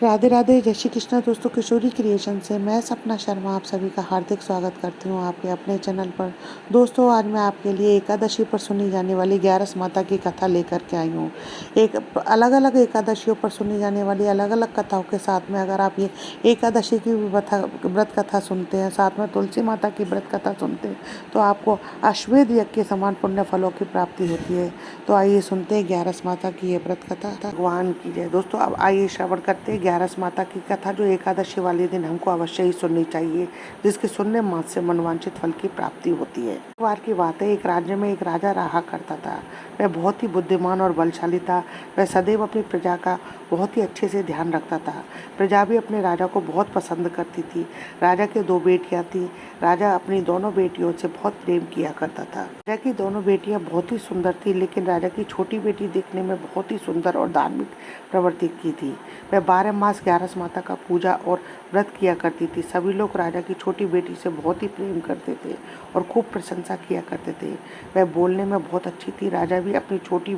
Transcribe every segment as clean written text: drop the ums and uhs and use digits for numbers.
राधे राधे, जय श्री कृष्णा दोस्तों। किशोरी क्रिएशन से मैं सपना शर्मा आप सभी का हार्दिक स्वागत करती हूँ आपके अपने चैनल पर। दोस्तों, आज मैं आपके लिए एकादशी पर सुनी जाने वाली 11 माता की कथा लेकर के आई हूँ। एक अलग अलग एकादशियों पर सुनी जाने वाली अलग अलग कथाओं के साथ में अगर आप ये एकादशी की व्रत कथा सुनते हैं, साथ में तुलसी माता की व्रत कथा सुनते हैं, तो आपको अश्वमेध यज्ञ के समान पुण्य फलों की प्राप्ति होती है। तो आइए सुनते हैं 11 माता की ये व्रत कथा। भगवान की जय। दोस्तों, अब आइए श्रवण करते हैं 11 माता की कथा, जो एकादशी वाले दिन हमको अवश्य ही सुननी चाहिए, जिसके सुनने मात्र से मनवांछित फल की प्राप्ति होती है। एक बार की बात है, एक राज्य में एक राजा रहा करता था। वह बहुत ही बुद्धिमान और बलशाली था। वह सदैव अपनी प्रजा का बहुत ही अच्छे से ध्यान रखता था। प्रजा भी अपने राजा को बहुत पसंद करती थी। राजा के 2 बेटियां थीं। राजा अपनी दोनों बेटियों से बहुत प्रेम किया करता था। राजा की दोनों बेटियां बहुत ही सुंदर थी, लेकिन राजा की छोटी बेटी देखने में बहुत ही सुंदर और धार्मिक प्रवृत्ति की थी। वह 12 मास 11 माता का पूजा और व्रत किया करती थी। सभी लोग राजा की छोटी बेटी से बहुत ही प्रेम करते थे और खूब प्रशंसा किया करते थे। वह बोलने में बहुत अच्छी थी। राजा भी अपनी छोटी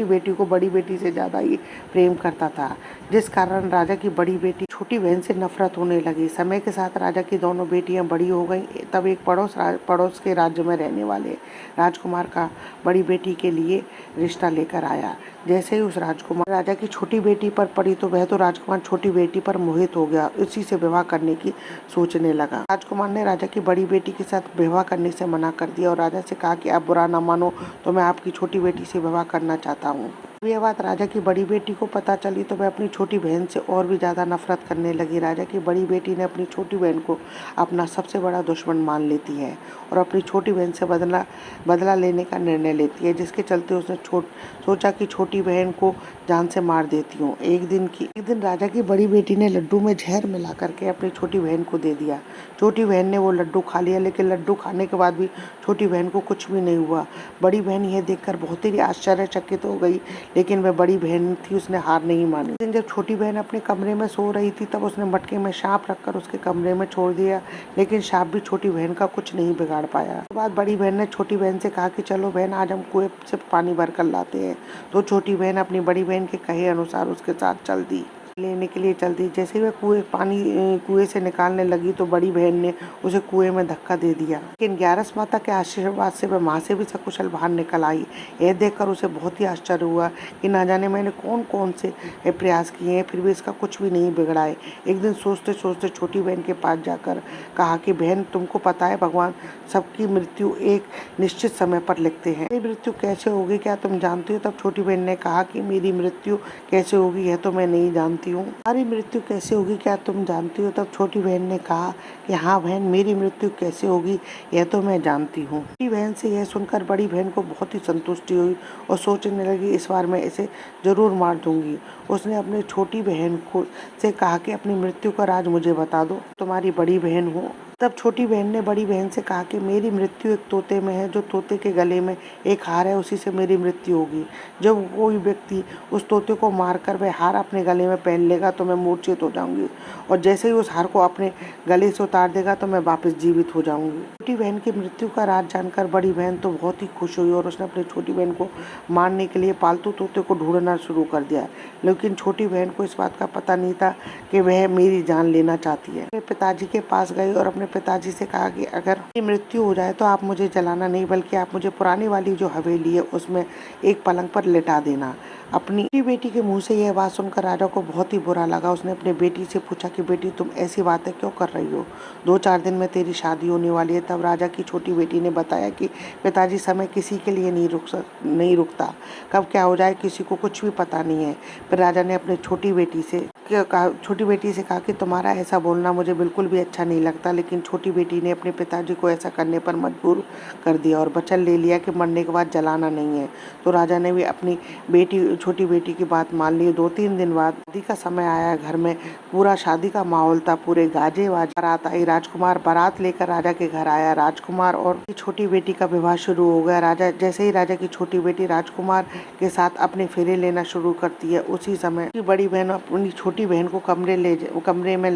बेटी को बड़ी बेटी से ज़्यादा ही प्रेम करता था, जिस कारण राजा की बड़ी बेटी छोटी बहन से नफरत होने लगी। समय के साथ राजा की दोनों बेटियां बड़ी हो गईं। तब एक पड़ोस के राज्य में रहने वाले राजकुमार का बड़ी बेटी के लिए रिश्ता लेकर आया। जैसे ही उस राजकुमार राजा की छोटी बेटी पर पड़ी, तो वह तो राजकुमार छोटी बेटी पर मोहित हो गया। उसी से विवाह करने की सोचने लगा। राजकुमार ने राजा की बड़ी बेटी के साथ विवाह करने से मना कर दिया और राजा से कहा कि आप बुरा ना मानो तो मैं आपकी छोटी बेटी से विवाह करना चाहता हूँ। यह बात राजा की बड़ी बेटी को पता चली तो वह अपनी छोटी बहन से और भी ज़्यादा नफरत करने लगी। राजा की बड़ी बेटी ने अपनी छोटी बहन को अपना सबसे बड़ा दुश्मन मान लेती है और अपनी छोटी बहन से बदला लेने का निर्णय लेती है, जिसके चलते उसने सोचा कि छोटी बहन को जान से मार देती हूँ। एक दिन राजा की बड़ी बेटी ने लड्डू में जहर मिला करके अपनी छोटी बहन को दे दिया। छोटी बहन ने वो लड्डू खा लिया, लेकिन लड्डू खाने के बाद भी छोटी बहन को कुछ भी नहीं हुआ। बड़ी बहन यह देखकर बहुत ही आश्चर्यचकित हो गई, लेकिन वह बड़ी बहन थी, उसने हार नहीं मानी। लेकिन जब छोटी बहन अपने कमरे में सो रही थी, तब उसने मटके में सांप रखकर उसके कमरे में छोड़ दिया, लेकिन सांप भी छोटी बहन का कुछ नहीं बिगाड़ पाया। उसके बाद बड़ी बहन ने छोटी बहन से कहा कि चलो बहन, आज हम कुएं से पानी भर कर लाते हैं। तो छोटी बहन अपनी बड़ी बहन के कहे अनुसार उसके साथ चल दी लेने के लिए चल दी। जैसे ही वह कुएं से निकालने लगी, तो बड़ी बहन ने उसे कुएं में धक्का दे दिया। लेकिन 11 माता के आशीर्वाद से वह वहां से भी सकुशल बाहर निकल आई। यह देखकर उसे बहुत ही आश्चर्य हुआ कि ना जाने मैंने कौन कौन से प्रयास किए हैं, फिर भी इसका कुछ भी नहीं बिगड़ाए। एक दिन सोचते सोचते छोटी बहन के पास जाकर कहा कि बहन, तुमको पता है भगवान सबकी मृत्यु एक निश्चित समय पर लिखते हैं। मेरी मृत्यु कैसे होगी, क्या तुम जानती हो? तब छोटी बहन ने कहा कि मेरी मृत्यु कैसे होगी यह तो मैं नहीं जानती हूँ। हमारी मृत्यु कैसे होगी क्या तुम जानती हो? तब छोटी बहन ने कहा कि हाँ बहन, मेरी मृत्यु कैसे होगी यह तो मैं जानती हूँ। छोटी बहन से यह सुनकर बड़ी बहन को बहुत ही संतुष्टि हुई और सोचने लगी, इस बार मैं इसे जरूर मार दूंगी। उसने अपनी छोटी बहन से कहा कि अपनी मृत्यु का राज मुझे बता दो, तुम्हारी बड़ी बहन हूँ। तब छोटी बहन ने बड़ी बहन से कहा कि मेरी मृत्यु एक तोते में है, जो तोते के गले में एक हार है, उसी से मेरी मृत्यु होगी। जब कोई व्यक्ति उस तोते को मारकर वह हार अपने गले में पहन लेगा तो मैं मूर्छित हो जाऊंगी, और जैसे ही उस हार को अपने गले से उतार देगा तो मैं वापस जीवित हो जाऊंगी। छोटी बहन की मृत्यु का राज जानकर बड़ी बहन तो बहुत ही खुश हुई और उसने अपनी छोटी बहन को मारने के लिए पालतू तोते को ढूंढना शुरू कर दिया। लेकिन छोटी बहन को इस बात का पता नहीं था कि वह मेरी जान लेना चाहती है। अपने पिताजी के पास गई और अपने पिताजी से कहा कि अगर मेरी मृत्यु हो जाए तो आप मुझे जलाना नहीं, बल्कि आप मुझे पुरानी वाली जो हवेली है उसमें एक पलंग पर लिटा देना। अपनी बेटी के मुंह से यह बात सुनकर राजा को बहुत ही बुरा लगा। उसने अपनी बेटी से पूछा कि बेटी, तुम ऐसी बातें क्यों कर रही हो? 2-4 दिन में तेरी शादी होने वाली है। तब राजा की छोटी बेटी ने बताया कि पिताजी, समय किसी के लिए नहीं रुकता, कब क्या हो जाए किसी को कुछ भी पता नहीं है। फिर राजा ने अपनी छोटी बेटी से कहा कि तुम्हारा ऐसा बोलना मुझे बिल्कुल भी अच्छा नहीं लगता। लेकिन छोटी बेटी ने अपने पिताजी को ऐसा करने पर मजबूर कर दिया और वचन ले लिया कि मरने के बाद जलाना नहीं है। तो राजा ने भी अपनी छोटी बेटी की बात मान ली। 2-3 दिन बाद शादी का समय आया। घर में पूरा शादी का माहौल था, पूरे गाजे वाजे, बारात आई। राजकुमार बारात लेकर राजा के घर आया। राजकुमार और छोटी बेटी का विवाह शुरू हो गया। जैसे ही राजा की छोटी बेटी राजकुमार के साथ अपने फेरे लेना शुरू करती है, उसी समय बड़ी बहन अपनी छोटी छोटी बहन को कमरे में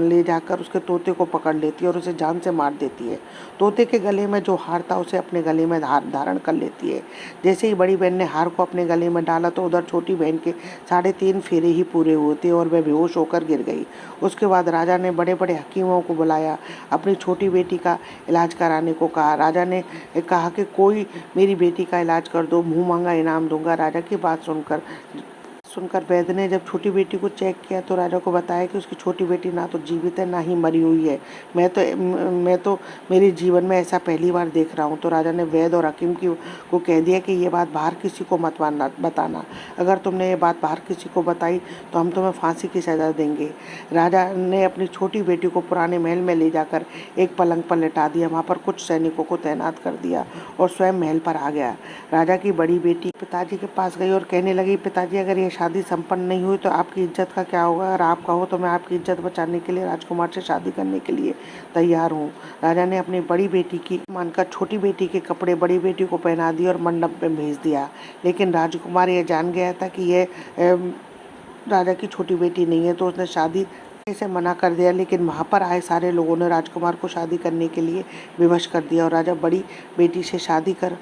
ले जाकर उसके तोते को पकड़ लेती है और उसे जान से मार देती है। तोते के गले में जो हार था उसे अपने गले में धारण कर लेती है। जैसे ही बड़ी बहन ने हार को अपने गले में डाला तो उधर छोटी बहन के 3.5 फेरे ही पूरे हुए थे और वह बेहोश होकर गिर गई। उसके बाद राजा ने बड़े बड़े हकीमों को बुलाया, अपनी छोटी बेटी का इलाज कराने को कहा। राजा ने कहा कि कोई मेरी बेटी का इलाज कर दो, मुँह मांगा इनाम दूंगा। राजा की बात सुनकर वैद्य ने जब छोटी बेटी को चेक किया तो राजा को बताया कि उसकी छोटी बेटी ना तो जीवित है ना ही मरी हुई है। मैं तो मेरे जीवन में ऐसा पहली बार देख रहा हूँ। तो राजा ने वैद्य और हकीम को कह दिया कि ये बात बाहर किसी को मत बताना। अगर तुमने ये बात बाहर किसी को बताई तो हम तुम्हें फांसी की सज़ा देंगे। राजा ने अपनी छोटी बेटी को पुराने महल में ले जाकर एक पलंग पर लिटा दिया। वहाँ पर कुछ सैनिकों को तैनात कर दिया और स्वयं महल पर आ गया। राजा की बड़ी बेटी पिताजी के पास गई और कहने लगी, पिताजी अगर ये शादी संपन्न नहीं हुई तो आपकी इज्जत का क्या होगा? अगर आप कहो तो मैं आपकी इज्जत बचाने के लिए राजकुमार से शादी करने के लिए तैयार हूँ। राजा ने अपनी बड़ी बेटी की मानकर छोटी बेटी के कपड़े बड़ी बेटी को पहना दिए और मंडप में भेज दिया। लेकिन राजकुमार ये जान गया था कि ये राजा की छोटी बेटी नहीं है, तो उसने शादी से मना कर दिया। लेकिन वहाँ पर आए सारे लोगों ने राजकुमार को शादी करने के लिए विवश कर दिया और राजा बड़ी बेटी से शादी कर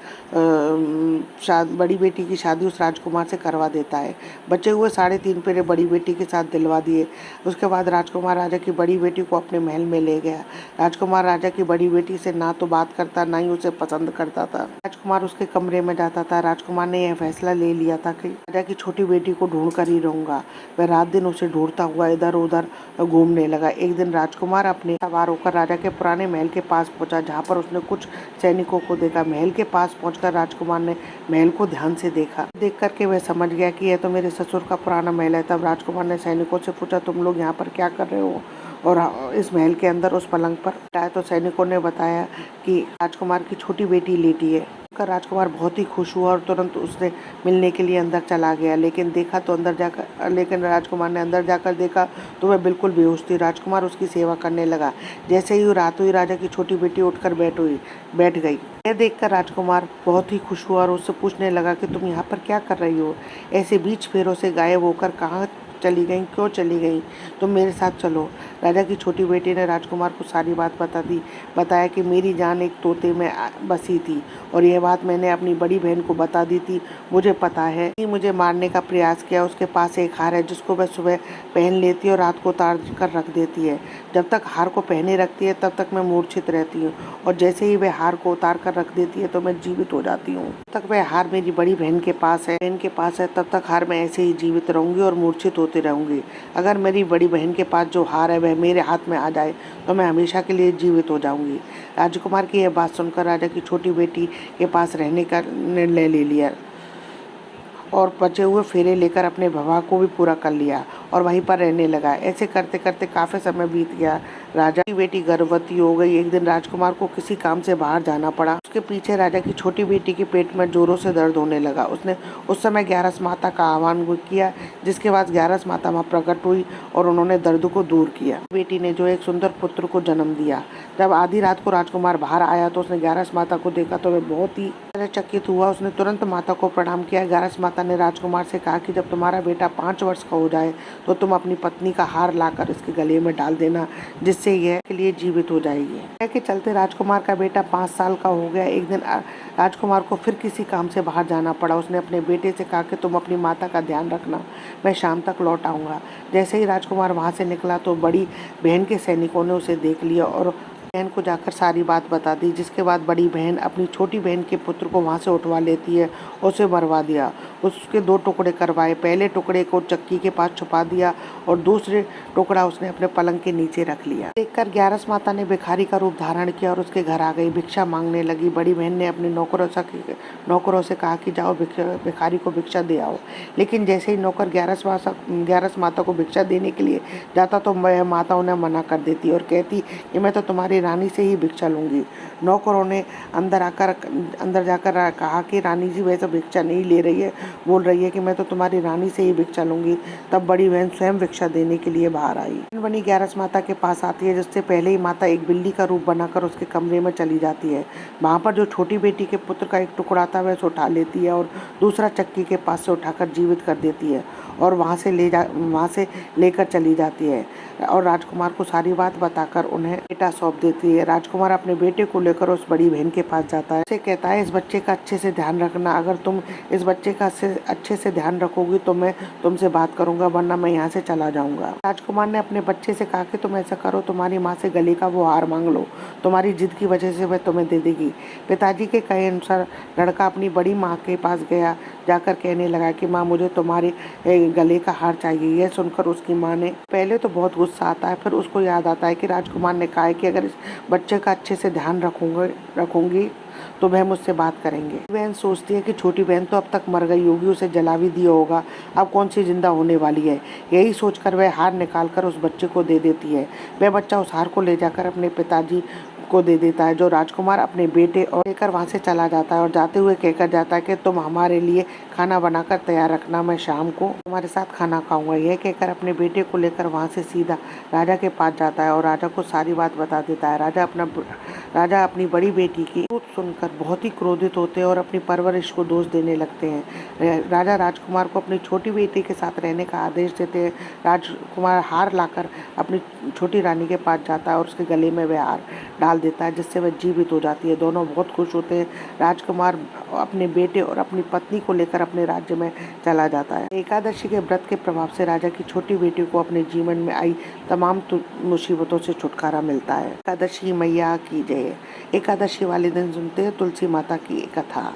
बड़ी बेटी की शादी उस राजकुमार से करवा देता है। बचे हुए 3.5 फेरे बड़ी बेटी के साथ दिलवा दिए। उसके बाद राजकुमार राजा की बड़ी बेटी को अपने महल में ले गया। राजकुमार राजा की बड़ी बेटी से ना तो बात करता ना ही उसे पसंद करता था। राजकुमार उसके कमरे में जाता था। राजकुमार ने यह फैसला ले लिया था कि राजा की छोटी बेटी को ढूंढ कर ही रहूंगा। वह रात दिन उसे ढूंढता हुआ इधर उधर घूमने लगा। एक दिन राजकुमार अपने सवार होकर राजा के पुराने महल के पास पहुंचा, जहां पर उसने कुछ सैनिकों को देखा। महल के पास पहुंचकर राजकुमार ने महल को ध्यान से देखा। देख करके वह समझ गया कि यह तो मेरे ससुर का पुराना महल है। तब राजकुमार ने सैनिकों से पूछा, तुम लोग यहाँ पर क्या कर रहे हो? और इस महल के अंदर उस पलंग पर आए तो सैनिकों ने बताया कि राजकुमार की छोटी बेटी लेटी है। राजकुमार बहुत ही खुश हुआ और तुरंत उससे मिलने के लिए अंदर चला गया। लेकिन राजकुमार ने अंदर जाकर देखा तो वह बिल्कुल बेहोश थी। राजकुमार उसकी सेवा करने लगा। जैसे ही रात हुई राजा की छोटी बेटी उठकर बैठ गई। यह देखकर राजकुमार बहुत ही खुश हुआ और उससे पूछने लगा कि तुम यहाँ पर क्या कर रही हो? ऐसे बीच फेरों से गायब होकर कहाँ चली गई, क्यों चली गई? तुम मेरे साथ चलो। राजा की छोटी बेटी ने राजकुमार को सारी बात बताया कि मेरी जान एक तोते में बसी थी और यह बात मैंने अपनी बड़ी बहन को बता दी थी। मुझे पता है कि मुझे मारने का प्रयास किया। उसके पास एक हार है जिसको वह सुबह पहन लेती है और रात को उतार कर रख देती है। जब तक हार को पहने रखती है तब तक मैं मूर्छित रहती हूँ और जैसे ही वह हार को उतार कर रख देती है तो मैं जीवित हो जाती हूँ। तब तक वह हार मेरी बड़ी बहन के पास है तब तक हार मैं ऐसे ही जीवित रहूंगी और मूर्छित होती रहूंगी। अगर मेरी बड़ी बहन के पास जो हार है वह मेरे हाथ में आ जाए तो मैं हमेशा के लिए जीवित हो जाऊंगी। राजकुमार की यह बात सुनकर राजा की छोटी बेटी के पास रहने का निर्णय ले लिया और बचे हुए फेरे लेकर अपने विवाह को भी पूरा कर लिया और वहीं पर रहने लगा। ऐसे करते करते काफ़ी समय बीत गया। राजा की बेटी गर्भवती हो गई। एक दिन राजकुमार को किसी काम से बाहर जाना पड़ा। उसके पीछे राजा की छोटी बेटी के पेट में जोरों से दर्द होने लगा। उसने उस समय 11 माता का आह्वान किया, जिसके बाद 11 माता वहाँ प्रकट हुई और उन्होंने दर्द को दूर किया। बेटी ने जो एक सुंदर पुत्र को जन्म दिया। जब आधी रात को राजकुमार बाहर आया तो उसने 11 माता को देखा तो वह बहुत ही चकित हुआ। उसने तुरंत माता को प्रणाम किया। 11 माता ने राजकुमार से कहा कि जब तुम्हारा बेटा 5 वर्ष का हो जाए तो तुम अपनी पत्नी का हार लाकर इसके गले में डाल देना, जिससे यह के लिए जीवित हो जाएगी। के चलते राजकुमार का बेटा 5 साल का हो गया। एक दिन राजकुमार को फिर किसी काम से बाहर जाना पड़ा। उसने अपने बेटे से कहा कि तुम अपनी माता का ध्यान रखना, मैं शाम तक लौट आऊँगा। जैसे ही राजकुमार वहाँ से निकला तो बड़ी बहन के सैनिकों ने उसे देख लिया और बहन को जाकर सारी बात बता दी। जिसके बाद बड़ी बहन अपनी छोटी बहन के पुत्र को वहाँ से उठवा लेती है, उसे मरवा दिया। उसके 2 टुकड़े करवाए। पहले टुकड़े को चक्की के पास छुपा दिया और दूसरे टुकड़ा उसने अपने पलंग के नीचे रख लिया। देखकर 11 माता ने भिखारी का रूप धारण किया और उसके घर आ गई। भिक्षा मांगने लगी। बड़ी बहन ने अपने नौकरों से कहा कि जाओ भिखारी को भिक्षा दे आओ। लेकिन जैसे ही नौकर 11 माता को भिक्षा देने के लिए जाता तो माता उन्हें मना कर देती और कहती कि मैं तो तुम्हारी रानी से ही भिक्षा लूंगी। नौकरों ने अंदर जाकर कहा कि रानी जी वैसे भिक्षा नहीं ले रही है, बोल रही है कि मैं तो तुम्हारी रानी से ही भिक्षा लूंगी। तब बड़ी बहन स्वयं भिक्षा देने के लिए बाहर आई। बनी 11 माता के पास आती है, जिससे पहले ही माता एक बिल्ली का रूप बनाकर उसके कमरे में चली जाती है। वहाँ पर जो छोटी बेटी के पुत्र का एक टुकड़ा था वह उठा लेती है और दूसरा चक्की के पास से उठाकर जीवित कर देती है और वहाँ से लेकर चली जाती है और राजकुमार को सारी बात बताकर उन्हें बेटा सौंप देती है। राजकुमार अपने बेटे को लेकर उस बड़ी बहन के पास जाता है। उसे कहता है, इस बच्चे का अच्छे से ध्यान रखना, अगर तुम इस बच्चे का अच्छे से ध्यान रखोगी तो मैं तुमसे बात करूंगा, वरना मैं यहाँ से चला जाऊंगा। राजकुमार ने अपने बच्चे से कहा कि तुम ऐसा करो, तुम्हारी माँ से गले का वो हार मांग लो, तुम्हारी जिद की वजह से वह तुम्हें दे देगी। पिताजी के कहे अनुसार लड़का अपनी बड़ी माँ के पास गया, जाकर कहने लगा कि माँ, मुझे तुम्हारे गले का हार चाहिए। यह सुनकर उसकी माँ ने पहले तो बहुत गुस्सा आता है, फिर उसको याद आता है कि राजकुमार ने कहा है कि अगर इस बच्चे का अच्छे से ध्यान रखूंगी तो वह मुझसे बात करेंगे। बहन सोचती है कि छोटी बहन तो अब तक मर गई होगी, उसे जला भी दिया होगा, अब कौन सी जिंदा होने वाली है। यही सोचकर वह हार निकालकर उस बच्चे को दे देती है। वह बच्चा उस हार को ले जाकर अपने पिताजी को दे देता है, जो राजकुमार अपने बेटे और लेकर वहाँ से चला जाता है और जाते हुए कहकर जाता है कि तुम हमारे लिए खाना बनाकर तैयार रखना, मैं शाम को तुम्हारे साथ खाना खाऊंगा। यह कहकर अपने बेटे को लेकर वहाँ से सीधा राजा के पास जाता है और राजा को सारी बात बता देता है। राजा अपनी बड़ी बेटी की बात सुनकर बहुत ही क्रोधित होते हैं और अपनी परवरिश को दोष देने लगते हैं। राजा राजकुमार को अपनी छोटी बेटी के साथ रहने का आदेश देते हैं। राजकुमार हार लाकर अपनी छोटी रानी के पास जाता है और उसके गले में वह हार डाल देता है, जिससे वह जीवित हो जाती है। दोनों बहुत खुश होते हैं। राजकुमार अपने बेटे और अपनी पत्नी को लेकर अपने राज्य में चला जाता है। एकादशी के व्रत के प्रभाव से राजा की छोटी बेटी को अपने जीवन में आई तमाम मुसीबतों से छुटकारा मिलता है। एकादशी मैया की जय। एकादशी वाले दिन सुनते हैं तुलसी माता की कथा।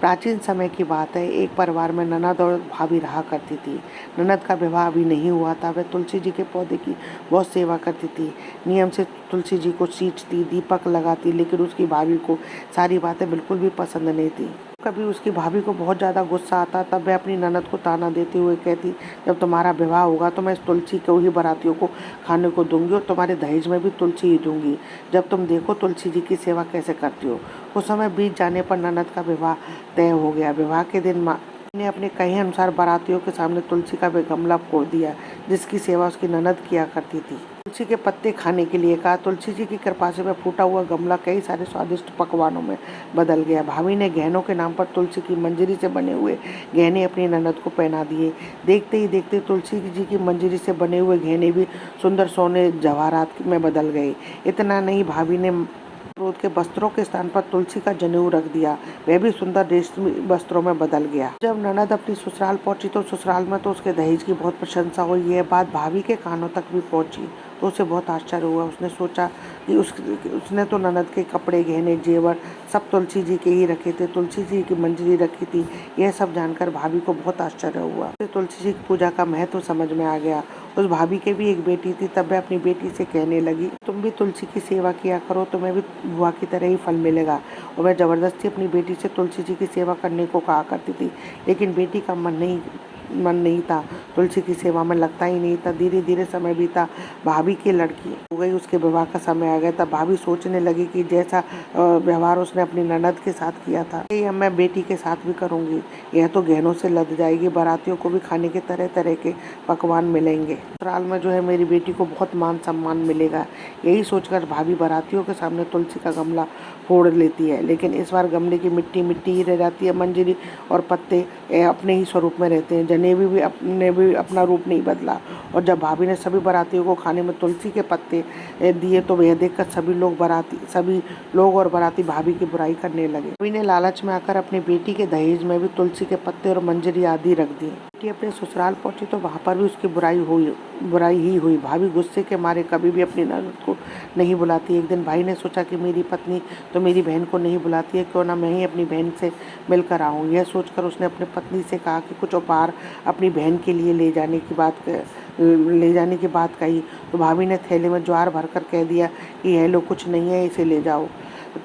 प्राचीन समय की बात है, एक परिवार में ननद और भाभी रहा करती थी। ननद का विवाह अभी नहीं हुआ था। वह तुलसी जी के पौधे की बहुत सेवा करती थी। नियम से तुलसी जी को सींचती, दीपक लगाती, लेकिन उसकी भाभी को सारी बातें बिल्कुल भी पसंद नहीं थी। कभी उसकी भाभी को बहुत ज़्यादा गुस्सा आता, तब वह अपनी ननद को ताना देते हुए कहती, जब तुम्हारा विवाह होगा तो मैं इस तुलसी को ही बारातियों को खाने को दूंगी और तुम्हारे दहेज में भी तुलसी ही दूंगी, जब तुम देखो तुलसी जी की सेवा कैसे करती हो। कुछ समय बीत जाने पर ननद का विवाह तय हो गया। विवाह के दिन माँ ने अपने कहे अनुसार बारातियों के सामने तुलसी का वह गमला फोड़ दिया, जिसकी सेवा उसकी ननद किया करती थी। तुलसी के पत्ते खाने के लिए कहा। तुलसी जी की कृपा से वह फूटा हुआ गमला कई सारे स्वादिष्ट पकवानों में बदल गया। भाभी ने गहनों के नाम पर तुलसी की मंजरी से बने हुए गहने अपनी ननद को पहना दिए। देखते ही देखते तुलसी जी की मंजरी से बने हुए गहने भी सुंदर सोने जवाहरात में बदल गए। इतना नहीं, भाभी ने क्रोध के वस्त्रों के स्थान पर तुलसी का जनेऊ रख दिया। वह भी सुंदर रेशमी वस्त्रों में बदल गया। जब ननद अपनी ससुराल पहुंची तो ससुराल में तो उसके दहेज की बहुत प्रशंसा हुई। यह बात भाभी के कानों तक भी पहुंची तो उसे बहुत आश्चर्य हुआ। उसने सोचा कि उसने तो ननद के कपड़े, गहने, जेवर सब तुलसी जी के ही रखे थे, तुलसी जी की मंजरी रखी थी। यह सब जानकर भाभी को बहुत आश्चर्य हुआ। तुलसी जी की पूजा का महत्व समझ में आ गया। उस भाभी के भी एक बेटी थी। तब वह अपनी बेटी से कहने लगी, तुम भी तुलसी की सेवा किया करो, तुम्हें भी बुआ की तरह ही फल मिलेगा। और वह जबरदस्ती अपनी बेटी से तुलसी जी की सेवा करने को कहा करती थी, लेकिन बेटी का मन नहीं था, तुलसी की सेवा में लगता ही नहीं था। धीरे धीरे समय बीता, भाभी की लड़की हो गई, उसके विवाह का समय आ गया। तब भाभी सोचने लगी कि जैसा व्यवहार उसने अपनी ननद के साथ किया था, ये मैं बेटी के साथ भी करूंगी। यह तो गहनों से लद जाएगी, बारातियों को भी खाने के तरह तरह के पकवान मिलेंगे, ससुराल में जो है मेरी बेटी को बहुत मान सम्मान मिलेगा। यही सोचकर भाभी बारातियों के सामने तुलसी का गमला फोड़ लेती है, लेकिन इस बार गमले की मिट्टी मिट्टी ही रह जाती है। मंजरी और पत्ते अपने ही स्वरूप में रहते हैं। जनेवी भी अपना रूप नहीं बदला। और जब भाभी ने सभी बारातियों को खाने में तुलसी के पत्ते दिए तो वह देखकर सभी लोग और बाराती भाभी की बुराई करने लगे। भाभी ने लालच में आकर अपनी बेटी के दहेज में भी तुलसी के पत्ते और मंजरी आदि रख दी। बेटी अपने ससुराल पहुंची तो वहाँ पर भी उसकी बुराई ही हुई। भाभी गुस्से के मारे कभी भी अपनी ननद को नहीं बुलाती। एक दिन भाई ने सोचा कि मेरी पत्नी तो मेरी बहन को नहीं बुलाती है, क्यों ना मैं ही अपनी बहन से मिलकर आऊँ। यह सोचकर उसने अपनी पत्नी से कहा कि कुछ उपहार अपनी बहन के लिए ले जाने की बात कही तो भाभी ने थैले में ज्वार भरकर कह दिया कि यह लो, कुछ नहीं है, इसे ले जाओ।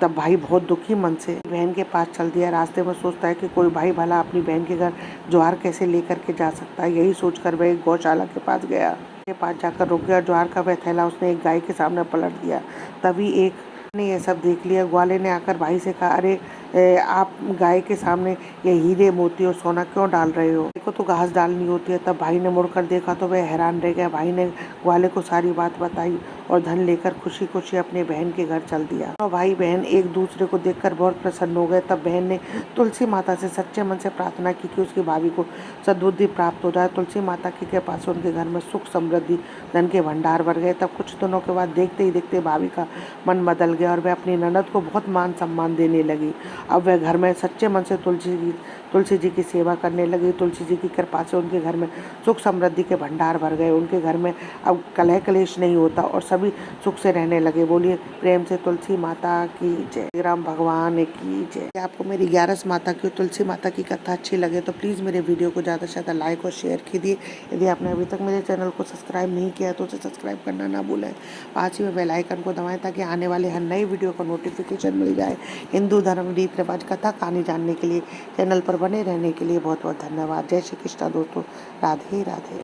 तब भाई बहुत दुखी मन से बहन के पास चल दिया। रास्ते में सोचता है कि कोई भाई भला अपनी बहन के घर ज्वार कैसे लेकर के जा सकता है। यही सोचकर वह एक गौशाला के पास गया। के पास जाकर रुक गया। ज्वार का वह थैला उसने एक गाय के सामने पलट दिया। तभी एक ने यह सब देख लिया। ग्वाले ने आकर भाई से कहा, अरे आप गाय के सामने ये हीरे, मोती और सोना क्यों डाल रहे हो? देखो तो घास डालनी होती है। तब भाई ने मुड़कर देखा तो वह हैरान रह गया। भाई ने ग्वाले को सारी बात बताई और धन लेकर खुशी खुशी अपने बहन के घर चल दिया। और भाई बहन एक दूसरे को देखकर बहुत प्रसन्न हो गए। तब बहन ने तुलसी माता से सच्चे मन से प्रार्थना की कि उसकी भाभी को सद्बुद्धि प्राप्त हो जाए। तुलसी माता की कृपा से उनके घर में सुख समृद्धि धन के भंडार भर गए। तब कुछ दिनों के बाद देखते ही देखते भाभी का मन बदल गया और वह अपनी ननद को बहुत मान सम्मान देने लगी। अब वह घर में सच्चे मन से तुलसी जी की सेवा करने लगी। तुलसी जी की कृपा से उनके घर में सुख समृद्धि के भंडार भर गए। उनके घर में अब कलह कलेश नहीं होता और सभी सुख से रहने लगे। बोलिए प्रेम से तुलसी माता की जय, राम भगवान की जय। आपको मेरी 11 माता की तुलसी माता की कथा अच्छी लगे तो प्लीज़ मेरे वीडियो को ज़्यादा से ज़्यादा लाइक और शेयर कीजिए। यदि आपने अभी तक मेरे चैनल को सब्सक्राइब नहीं किया तो उसे सब्सक्राइब करना ना भूलें। पास ही में बेल आइकन को दबाएं ताकि आने वाले हर नई वीडियो का नोटिफिकेशन मिल जाए। हिंदू धर्म रीत रिवाज कथा कहानी जानने के लिए चैनल पर बने रहने के लिए बहुत बहुत धन्यवाद। जय श्री कृष्णा दोस्तों, राधे राधे।